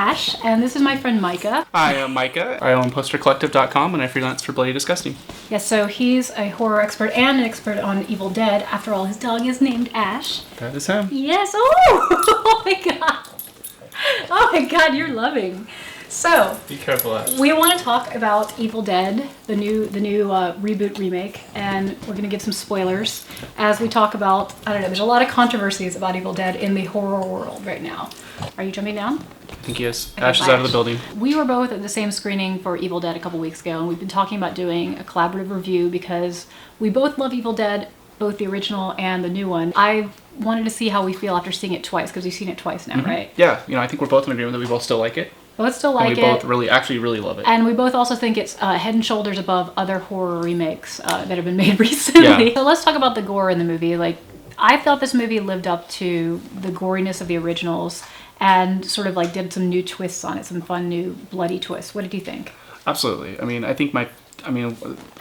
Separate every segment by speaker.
Speaker 1: Ash, and this is my friend Micah.
Speaker 2: Hi, I'm Micah. I own postercollective.com and I freelance for Bloody Disgusting.
Speaker 1: Yes, so he's a horror expert and an expert on Evil Dead. After all, his dog is named Ash.
Speaker 2: That is him.
Speaker 1: Yes. Oh my god. Oh my god, you're loving. So,
Speaker 2: be careful, Ash.
Speaker 1: We want to talk about Evil Dead, the new reboot remake, and we're going to give some spoilers as we talk about, I don't know, there's a lot of controversies about Evil Dead in the horror world right now. Are you jumping down?
Speaker 2: I think yes.
Speaker 1: Okay,
Speaker 2: Ash is out of the building.
Speaker 1: We were both at the same screening for Evil Dead a couple weeks ago, and we've been talking about doing a collaborative review because we both love Evil Dead, both the original and the new one. I wanted to see how we feel after seeing it twice, because we've seen it twice now, right?
Speaker 2: Yeah, I think we're both in agreement that we both still like it.
Speaker 1: Both still like it.
Speaker 2: And we both really love it.
Speaker 1: And we both also think it's head and shoulders above other horror remakes that have been made recently. Yeah. So let's talk about the gore in the movie. I felt this movie lived up to the goriness of the originals and sort of did some new twists on it, some fun new bloody twists. What did you think?
Speaker 2: Absolutely.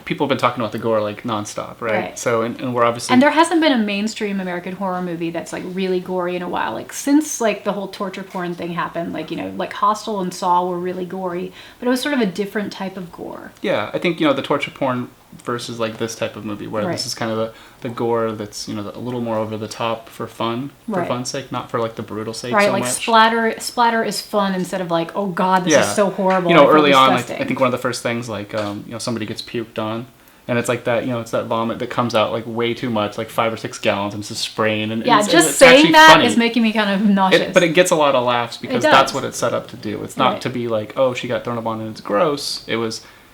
Speaker 2: People have been talking about the gore nonstop, right? So, and we're obviously...
Speaker 1: And there hasn't been a mainstream American horror movie that's really gory in a while. Since the whole torture porn thing happened, Hostel and Saw were really gory, but it was sort of a different type of gore.
Speaker 2: Yeah, I think, the torture porn versus this type of movie where this is kind of the gore that's, a little more over the top for fun, for fun's sake, not for the brutal sake so much.
Speaker 1: Splatter is fun instead of oh god, this is so horrible.
Speaker 2: Early on, I think one of the first things somebody gets puked on. And it's that, it's that vomit that comes out way too much, 5 or 6 gallons, and it's just spraying. And
Speaker 1: yeah,
Speaker 2: it's
Speaker 1: saying that
Speaker 2: funny.
Speaker 1: is making me kind of nauseous.
Speaker 2: But it gets a lot of laughs because that's what it's set up to do. It's not to be oh, she got thrown up on and it's gross.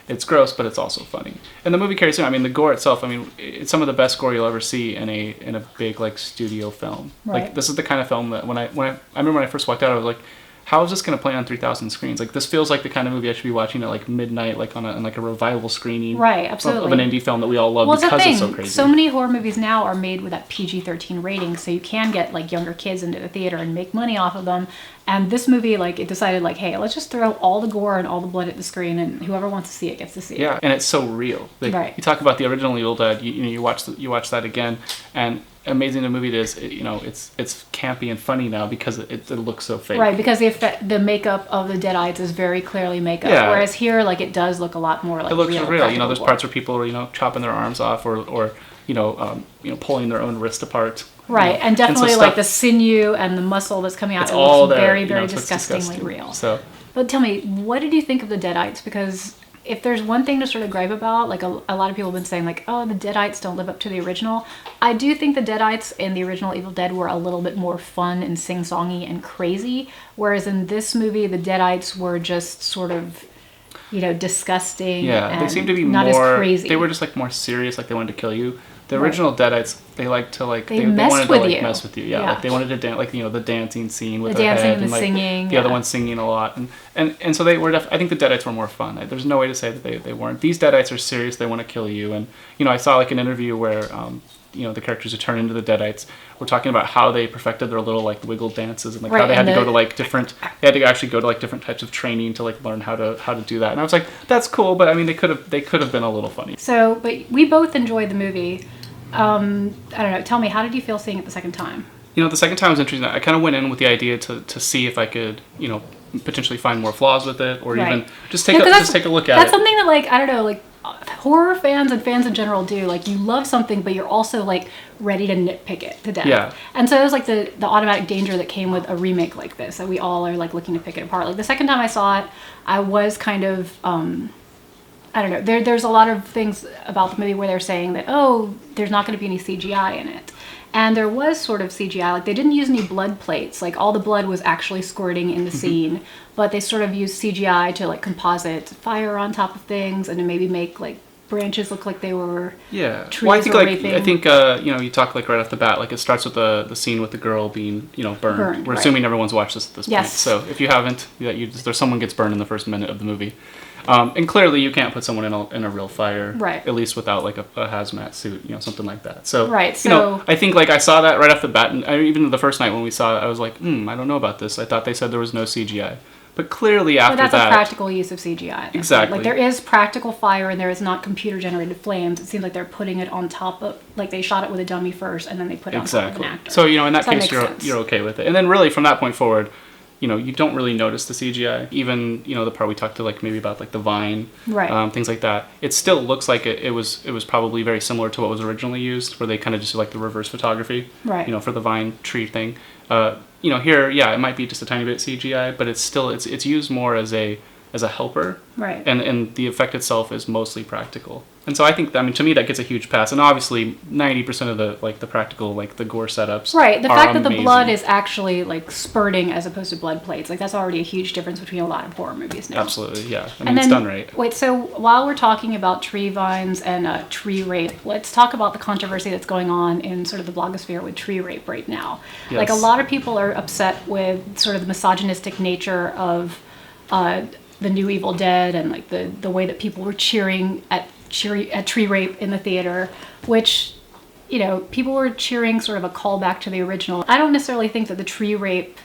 Speaker 2: It's gross, but it's also funny. And the movie carries on. The gore itself, it's some of the best gore you'll ever see in a big studio film.
Speaker 1: Right.
Speaker 2: This is the kind of film that I remember when I first walked out, I was like, how is this going to play on 3,000 screens? This feels like the kind of movie I should be watching at midnight, on a revival screening,
Speaker 1: right? Absolutely.
Speaker 2: Of an indie film that we all love because it's so crazy.
Speaker 1: So many horror movies now are made with that PG-13 rating, so you can get younger kids into the theater and make money off of them. And this movie, it decided hey, let's just throw all the gore and all the blood at the screen, and whoever wants to see it gets to see it.
Speaker 2: Yeah, and it's so real.
Speaker 1: Right.
Speaker 2: You talk about the original Evil Dead. You watch that again, and amazing the movie it is. It's campy and funny now because it looks so fake.
Speaker 1: Right, because the makeup of the deadites is very clearly makeup. Yeah. Whereas here, it does look a lot more it looks real.
Speaker 2: There's parts where people are chopping their arms off or pulling their own wrist apart.
Speaker 1: Right, and definitely the sinew and the muscle that's coming out.
Speaker 2: It's all
Speaker 1: looks
Speaker 2: there,
Speaker 1: very, very disgustingly real.
Speaker 2: So,
Speaker 1: but tell me, what did you think of the deadites? Because if there's one thing to sort of gripe about, a lot of people have been saying oh, the deadites don't live up to the original. I do think the deadites in the original Evil Dead were a little bit more fun and sing-songy and crazy, whereas in this movie the deadites were just sort of disgusting.
Speaker 2: Yeah,
Speaker 1: and
Speaker 2: they seem to be
Speaker 1: not
Speaker 2: more
Speaker 1: as crazy.
Speaker 2: They were just more serious, they wanted to kill you. The original deadites, they wanted to mess with you. Yeah. They wanted to dance, the dancing scene with
Speaker 1: the
Speaker 2: their
Speaker 1: dancing
Speaker 2: head
Speaker 1: and the singing.
Speaker 2: The other one singing a lot, and so they were. I think the deadites were more fun. There's no way to say that they weren't. These deadites are serious. They want to kill you, and I saw an interview where the characters who turn into the deadites were talking about how they perfected their little wiggle dances and how they had to go to different. They had to actually go to different types of training to learn how to do that. And I was like, that's cool, but they could have been a little funny.
Speaker 1: So, but we both enjoyed the movie. I don't know. Tell me, how did you feel seeing it the second time?
Speaker 2: The second time was interesting. I kind of went in with the idea to see if I could, potentially find more flaws with it, or even just take a look at it.
Speaker 1: That's something that I don't know, horror fans and fans in general do. You love something, but you're also ready to nitpick it to death.
Speaker 2: Yeah.
Speaker 1: And so it was the automatic danger that came with a remake like this, that we all are looking to pick it apart. The second time I saw it, I was kind of I don't know. There's a lot of things about the movie where they're saying that, oh, there's not going to be any CGI in it. And there was sort of CGI. They didn't use any blood plates. All the blood was actually squirting in the scene. But they sort of used CGI to composite fire on top of things and to maybe make branches look like they were trees. Well,
Speaker 2: I think you talk right off the bat. It starts with the scene with the girl being burned. We're assuming everyone's watched this at this point. So if you haven't, there's someone gets burned in the first minute of the movie. And clearly you can't put someone in a real fire,
Speaker 1: right?
Speaker 2: At least without a hazmat suit, something like that. So,
Speaker 1: right. So
Speaker 2: I think I saw that right off the bat, and even the first night when we saw it, I was like, I don't know about this. I thought they said there was no CGI, but clearly after that,
Speaker 1: that's a practical use of CGI.
Speaker 2: Exactly.
Speaker 1: There is practical fire, and there is not computer generated flames. It seems like they're putting it on top of, they shot it with a dummy first, and then they put it on top of an actor.
Speaker 2: So in that case, you're okay with it, and then really from that point forward. you don't really notice the CGI. Even, the part we talked to, like, maybe about, like, the vine,
Speaker 1: Right.
Speaker 2: things like that. It still looks like it was probably very similar to what was originally used, where they kind of just did, like, the reverse photography,
Speaker 1: Right.
Speaker 2: For the vine tree thing. Here, it might be just a tiny bit CGI, but it's still, it's used more as a helper.
Speaker 1: Right.
Speaker 2: And the effect itself is mostly practical. And so I think, to me, that gets a huge pass. And obviously, 90% of the practical, like, the gore setups
Speaker 1: Right. The
Speaker 2: are
Speaker 1: fact that the
Speaker 2: amazing.
Speaker 1: blood is actually, like, spurting as opposed to blood plates, like, that's already a huge difference between a lot of horror movies now.
Speaker 2: Absolutely, yeah.
Speaker 1: And
Speaker 2: It's done right.
Speaker 1: Wait, so while we're talking about tree vines and tree rape, let's talk about the controversy that's going on in sort of the blogosphere with tree rape right now.
Speaker 2: Yes.
Speaker 1: Like, a lot of people are upset with sort of the misogynistic nature of the new Evil Dead and, like, the way that people were cheering at tree rape in the theater, which, people were cheering sort of a callback to the original. I don't necessarily think that the tree rape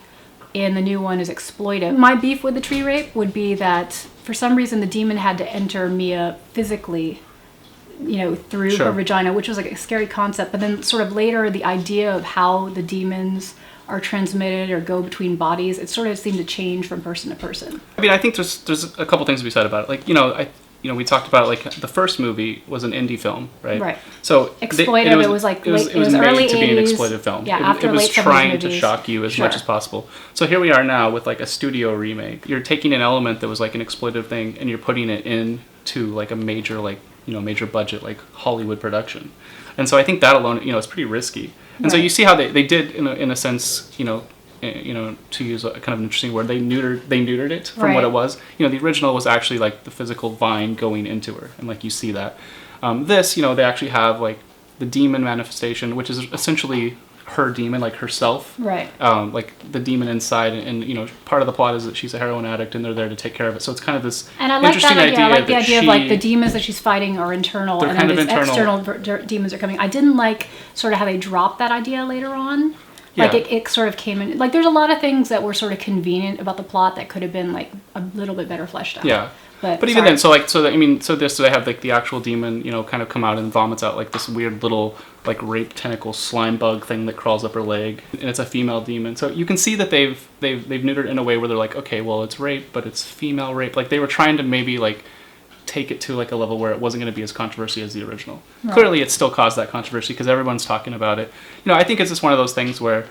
Speaker 1: in the new one is exploitive. My beef with the tree rape would be that for some reason the demon had to enter Mia physically, through
Speaker 2: Sure.
Speaker 1: her vagina, which was like a scary concept. But then sort of later, the idea of how the demons are transmitted or go between bodies, it sort of seemed to change from person to person.
Speaker 2: I mean, I think there's a couple things to be said about it. Like, we talked about, like, the first movie was an indie film, right?
Speaker 1: Right.
Speaker 2: So
Speaker 1: Exploitive. It was like
Speaker 2: it was
Speaker 1: made
Speaker 2: early
Speaker 1: to
Speaker 2: to be an
Speaker 1: 80s.
Speaker 2: exploitive film.
Speaker 1: Yeah, after
Speaker 2: it was
Speaker 1: late 70s
Speaker 2: trying to
Speaker 1: movies.
Speaker 2: shock you as
Speaker 1: Sure.
Speaker 2: much as possible. So here we are now with, like, a studio remake. You're taking an element that was like an exploitive thing and you're putting it into, like, a major, like, major budget, like, Hollywood production. And so I think that alone, is pretty risky. And so
Speaker 1: Right.
Speaker 2: you see how they did in a sense, to use a kind of an interesting word, they neutered it from what
Speaker 1: Right.
Speaker 2: it was. The original was actually, like, the physical vine going into her, and, like, you see that. This, they actually have, like, the demon manifestation, which is essentially her demon, like, herself.
Speaker 1: Right.
Speaker 2: Like, the demon inside, and part of the plot is that she's a heroin addict, and they're there to take care of it. So it's kind of this
Speaker 1: And I like
Speaker 2: interesting
Speaker 1: that idea. I like the
Speaker 2: that
Speaker 1: idea of, like, the demons that she's fighting are internal,
Speaker 2: They're
Speaker 1: and
Speaker 2: kind
Speaker 1: then
Speaker 2: of
Speaker 1: these
Speaker 2: internal.
Speaker 1: external demons are coming. I didn't like sort of how they dropped that idea later on. Like,
Speaker 2: Yeah.
Speaker 1: it sort of came in. Like, there's a lot of things that were sort of convenient about the plot that could have been, like, a little bit better fleshed out.
Speaker 2: Yeah.
Speaker 1: But
Speaker 2: even
Speaker 1: sorry.
Speaker 2: then, so they have, like, the actual demon, kind of come out and vomits out, like, this weird little, like, rape tentacle slime bug thing that crawls up her leg, and it's a female demon. So you can see that they've neutered in a way where they're like, okay, well, it's rape, but it's female rape. Like, they were trying to maybe, like, take it to, like, a level where it wasn't going to be as controversial as the original.
Speaker 1: Right.
Speaker 2: Clearly, it still caused that controversy because everyone's talking about it. I think it's just one of those things where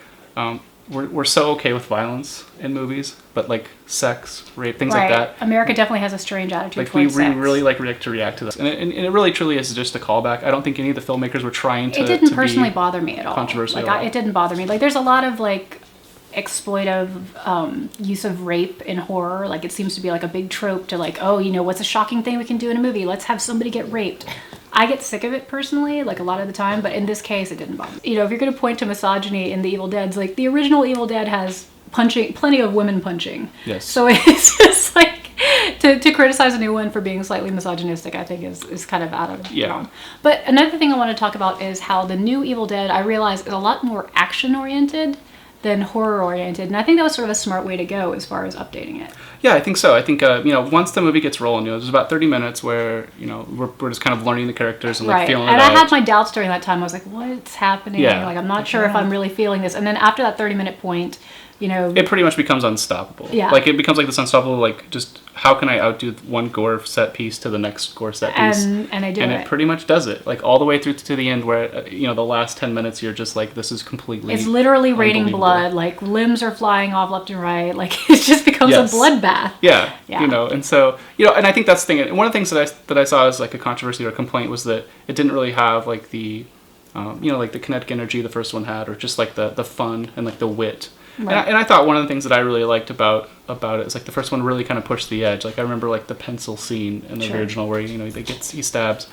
Speaker 2: we're so okay with violence in movies, but, like, sex, rape, things like that.
Speaker 1: America definitely has a strange attitude
Speaker 2: Like, we
Speaker 1: towards sex.
Speaker 2: really like to react to this, and it really truly is just a callback. I don't think any of the filmmakers were trying to.
Speaker 1: It didn't
Speaker 2: to
Speaker 1: personally
Speaker 2: be
Speaker 1: bother me at all.
Speaker 2: controversial
Speaker 1: Like,
Speaker 2: at all.
Speaker 1: it didn't bother me. Like, there's a lot of, like, exploitive use of rape in horror. Like, it seems to be, like, a big trope to, like, oh, what's a shocking thing we can do in a movie? Let's have somebody get raped. I get sick of it personally, like, a lot of the time, but in this case, it didn't bother me. If you're going to point to misogyny in the Evil Deads, like, the original Evil Dead has plenty of women punching.
Speaker 2: Yes.
Speaker 1: So it's just, like, to criticize a new one for being slightly misogynistic, I think is kind of out of realm. But another thing I want to talk about is how the new Evil Dead, I realize, is a lot more action-oriented than horror-oriented. And I think that was sort of a smart way to go as far as updating it.
Speaker 2: Yeah, I think so. I think once the movie gets rolling, there's about 30 minutes where we're just kind of learning the characters and, like,
Speaker 1: Right.
Speaker 2: feeling
Speaker 1: And
Speaker 2: it
Speaker 1: I
Speaker 2: out.
Speaker 1: had my doubts during that time. I was like, what's happening?
Speaker 2: Yeah.
Speaker 1: Like, I'm not sure if I'm really feeling this. And then after that 30-minute point,
Speaker 2: It pretty much becomes unstoppable.
Speaker 1: Yeah.
Speaker 2: Like, it becomes like this unstoppable, like, just how can I outdo one gore set piece to the next gore set piece?
Speaker 1: and I do
Speaker 2: and
Speaker 1: it.
Speaker 2: it pretty much does it, like, all the way through to the end where the last 10 minutes you're just like, this is completely
Speaker 1: It's literally raining
Speaker 2: unbelievable.
Speaker 1: blood. Like, limbs are flying off left and right. Like, it just becomes
Speaker 2: Yes.
Speaker 1: a bloodbath.
Speaker 2: Yeah,
Speaker 1: Yeah.
Speaker 2: and so, and I think that's the thing. And one of the things that I saw as, like, a controversy or a complaint was that it didn't really have, like, the, like, the kinetic energy the first one had, or just, like, the fun and, like, the wit.
Speaker 1: Right.
Speaker 2: And I thought one of the things that I really liked about it is, like, the first one really kind of pushed the edge. Like, I remember, like, the pencil scene in the
Speaker 1: Sure.
Speaker 2: original where, he stabs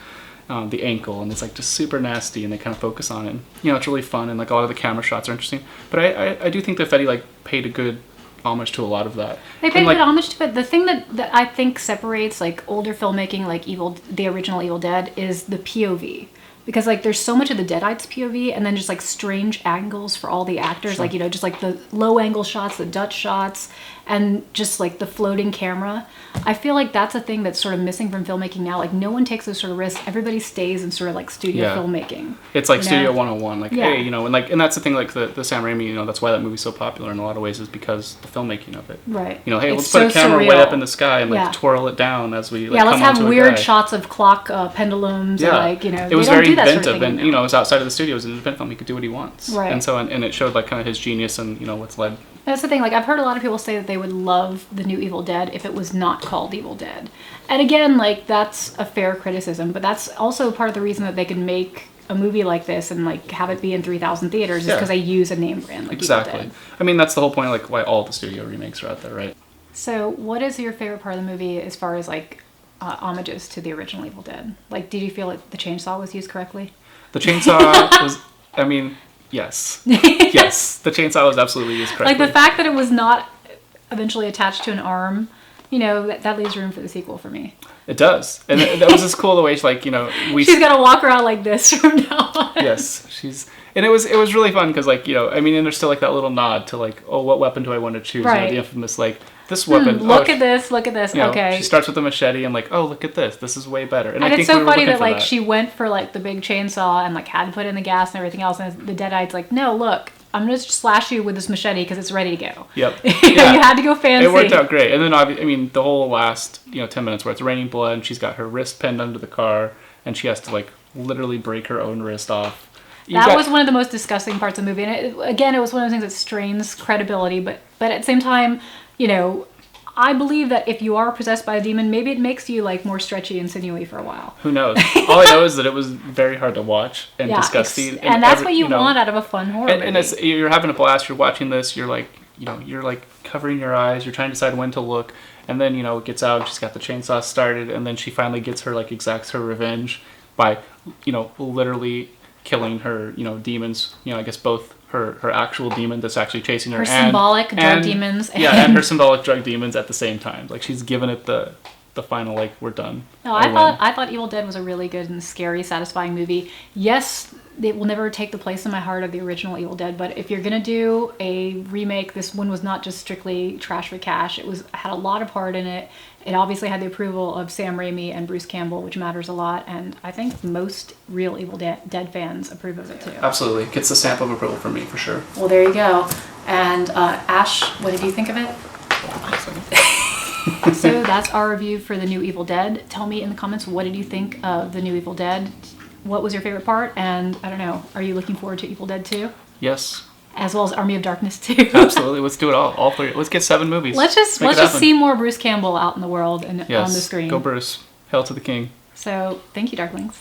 Speaker 2: the ankle, and it's, like, just super nasty, and they kind of focus on it. And, it's really fun, and, like, a lot of the camera shots are interesting. But I do think that Fede, like, paid a good homage to a lot of that.
Speaker 1: They paid
Speaker 2: And, like,
Speaker 1: good homage to it. The thing that I think separates, like, older filmmaking, like the original Evil Dead, is the POV. Because, like, there's so much of the deadites POV, and then just, like, strange angles for all the actors.
Speaker 2: Sure.
Speaker 1: Like, just, like, the low angle shots, the Dutch shots, and just like the floating camera. I feel like that's a thing that's sort of missing from filmmaking now. Like no one takes those sort of risks. Everybody stays in sort of like studio filmmaking.
Speaker 2: It's like
Speaker 1: you
Speaker 2: Studio
Speaker 1: know?
Speaker 2: 101. Like, hey, you know, and that's the thing, like the Sam Raimi, you know, that's why that movie's so popular in a lot of ways, is because the filmmaking of it.
Speaker 1: Right.
Speaker 2: You know, hey,
Speaker 1: It's
Speaker 2: let's put a camera
Speaker 1: surreal.
Speaker 2: way up in the sky and like twirl it down as we like
Speaker 1: let's
Speaker 2: come
Speaker 1: have
Speaker 2: onto a
Speaker 1: weird
Speaker 2: guy.
Speaker 1: shots of clock pendulums and like, you know,
Speaker 2: it was
Speaker 1: they don't
Speaker 2: very
Speaker 1: do that
Speaker 2: inventive,
Speaker 1: sort of thing
Speaker 2: and
Speaker 1: anymore.
Speaker 2: you know, it was outside of the studio. It was an independent film. He could do what he wants,
Speaker 1: Right.
Speaker 2: and so and it showed like kind of his genius and you know what's led.
Speaker 1: That's the thing. Like I've heard a lot of people say that they would love the new Evil Dead if it was not called Evil Dead. And again, like that's a fair criticism, but that's also part of the reason that they can make a movie like this and like have it be in 3,000 theaters is because they use a name brand like Evil Dead.
Speaker 2: I mean, that's the whole point. Like why all the studio remakes are out there, right?
Speaker 1: So, what is your favorite part of the movie as far as like homages to the original Evil Dead? Like, did you feel like the chainsaw was used correctly?
Speaker 2: The chainsaw was. I mean, yes, yes. The chainsaw was absolutely used correctly.
Speaker 1: Like the fact that it was not eventually attached to an arm, you know, that leaves room for the sequel for me.
Speaker 2: It does, and that was just cool the way, like, you know,
Speaker 1: she's gonna walk around like this from now on.
Speaker 2: Yes, and it was really fun because, like, you know, I mean, and there's still like that little nod to like, oh, what weapon do I want to choose?
Speaker 1: Right.
Speaker 2: You know, the infamous like this weapon.
Speaker 1: Look at this. You know,
Speaker 2: okay. She starts with a machete and like, oh, look at this. This is way better.
Speaker 1: And I think it's so funny that like she went for like the big chainsaw and like had to put in the gas and everything else, and the deadites like, no, look. I'm going to slash you with this machete because it's ready to go.
Speaker 2: Yep.
Speaker 1: You had to go fancy.
Speaker 2: It worked out great. And then, I mean, the whole last, 10 minutes where it's raining blood and she's got her wrist pinned under the car and she has to, like, literally break her own wrist off.
Speaker 1: That was one of the most disgusting parts of the movie. And it was one of those things that strains credibility. But at the same time, I believe that if you are possessed by a demon, maybe it makes you like more stretchy and sinewy for a while.
Speaker 2: Who knows? All I know is that it was very hard to watch and disgusting.
Speaker 1: And that's what you want out of a fun horror movie.
Speaker 2: And you're having a blast. You're watching this. You're like, you're like covering your eyes. You're trying to decide when to look. And then, it gets out. She's got the chainsaw started. And then she finally gets her, like, exacts her revenge by, literally killing her, demons. I guess both her actual demon that's actually chasing her.
Speaker 1: Her symbolic drug demons.
Speaker 2: And her symbolic drug demons at the same time. Like, she's given it the final, like, we're done.
Speaker 1: No, I thought Evil Dead was a really good and scary, satisfying movie. Yes, it will never take the place in my heart of the original Evil Dead, but if you're going to do a remake, this one was not just strictly trash for cash. It had a lot of heart in it. It obviously had the approval of Sam Raimi and Bruce Campbell, which matters a lot, and I think most real Evil Dead fans approve of it too.
Speaker 2: Absolutely. Gets the stamp of approval from me, for sure.
Speaker 1: Well, there you go. And Ash, what did you think of it? So that's our review for the new Evil Dead. Tell me in the comments, what did you think of the new Evil Dead? What was your favorite part? And I don't know, are you looking forward to Evil Dead 2?
Speaker 2: Yes.
Speaker 1: As well as Army of Darkness 2.
Speaker 2: Absolutely. Let's do it all 3. Let's get 7 movies.
Speaker 1: Let's just see more Bruce Campbell out in the world and on the screen.
Speaker 2: Go Bruce. Hail to the king.
Speaker 1: So, thank you, Darklings.